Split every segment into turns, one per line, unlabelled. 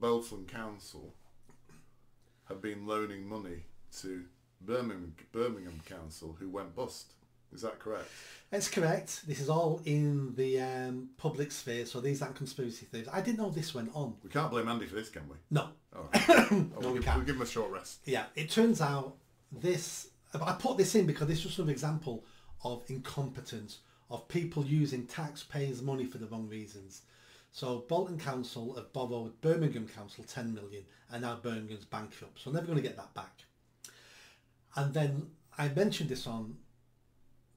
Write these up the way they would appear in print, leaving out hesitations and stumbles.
Bolton Council have been loaning money to Birmingham Council, who went bust. Is that correct?
It's correct. This is all in the public sphere, so these aren't conspiracy theories. I didn't know this went on.
We can't blame Andy for this, can we?
No.
All right.
No, we can't.
We'll give him a short rest.
Yeah, it turns out this... I put this in because this was an example of incompetence, of people using taxpayers' money for the wrong reasons. So Bolton Council have borrowed Birmingham Council 10 million and now Birmingham's bankrupt, so never going to get that back. And then I mentioned this on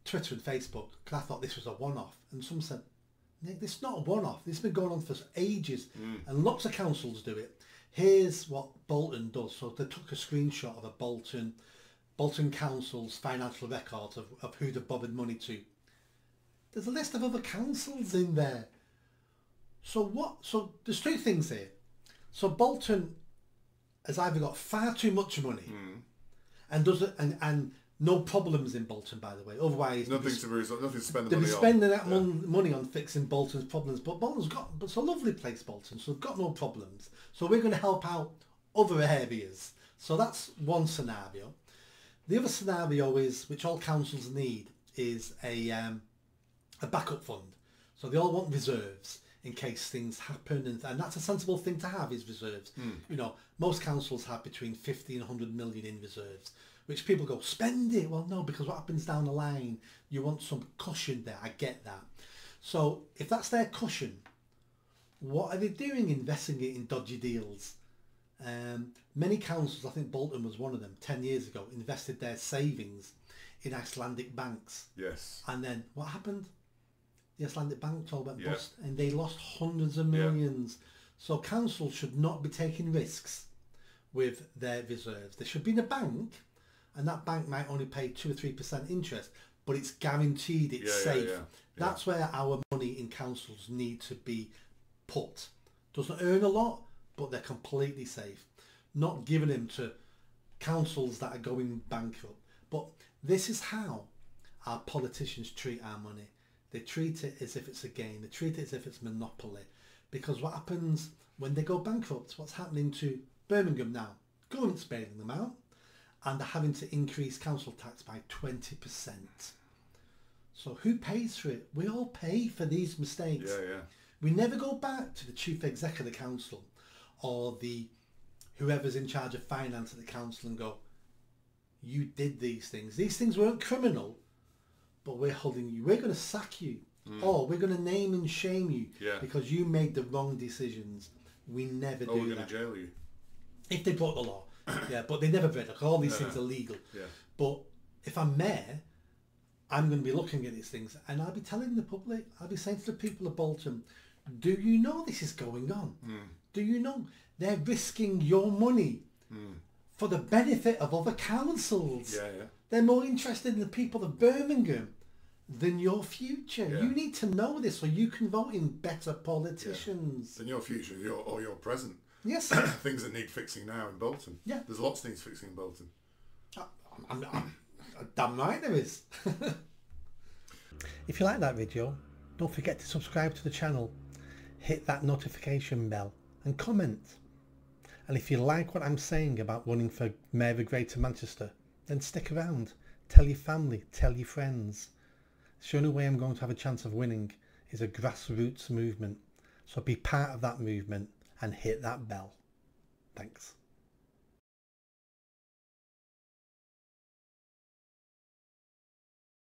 Twitter and Facebook because I thought this was a one-off, and some said, Nick, this is not a one-off, this has been going on for ages, and lots of councils do it. Here's what Bolton does. So they took a screenshot of a Bolton Council's financial records of who they've borrowed money to. There's a list of other councils in there. So there's two things here. So Bolton has either got far too much money and does it, and no problems in Bolton, by the way. Otherwise,
nothing to spend the
they'll
money
be spending that money on fixing Bolton's problems. But it's a lovely place, Bolton, so they've got no problems. So we're going to help out other areas. So that's one scenario. The other scenario is, which all councils need, is a backup fund. So they all want reserves in case things happen, and that's a sensible thing to have, is reserves. You know, most councils have between 50 and 100 million in reserves, which people go, spend it. Well, no, because what happens down the line, you want some cushion there. I get that. So if that's their cushion, what are they doing investing it in dodgy deals? Many councils, I think Bolton was one of them, 10 years ago, invested their savings in Icelandic banks.
Yes.
And then what happened? The Icelandic bank all went bust, and they lost hundreds of millions. So councils should not be taking risks with their reserves. They should be in a bank, and that bank might only pay 2 or 3% interest, but it's guaranteed, it's safe. That's where our money in councils need to be put. Doesn't earn a lot, but they're completely safe. Not giving them to councils that are going bankrupt. But this is how our politicians treat our money. They treat it as if it's a game. They treat it as if it's monopoly. Because what happens when they go bankrupt, what's happening to Birmingham now? Government's bailing them out, and they're having to increase council tax by 20%. So who pays for it? We all pay for these mistakes. We never go back to the chief exec of the council or the whoever's in charge of finance at the council and go, you did these things. These things weren't criminal, but we're holding you. We're going to sack you, or we're going to name and shame you because you made the wrong decisions. We never do that.
We're going to jail you
if they broke the law. But they never break. Like, all these things are legal. But if I'm mayor, I'm going to be looking at these things, and I'll be telling the public. I'll be saying to the people of Bolton, do you know this is going on? Do you know they're risking your money for the benefit of other councils? They're more interested in the people of Birmingham than your future. You need to know this so you can vote in better politicians.
Than your future or your present.
Yes.
Things that need fixing now in Bolton. There's lots of things fixing in Bolton.
I'm damn right there is. If you like that video, don't forget to subscribe to the channel, hit that notification bell and comment. And if you like what I'm saying about running for Mayor of Greater Manchester, then stick around. Tell your family, tell your friends. The only way I'm going to have a chance of winning is a grassroots movement. So be part of that movement and hit that bell. Thanks.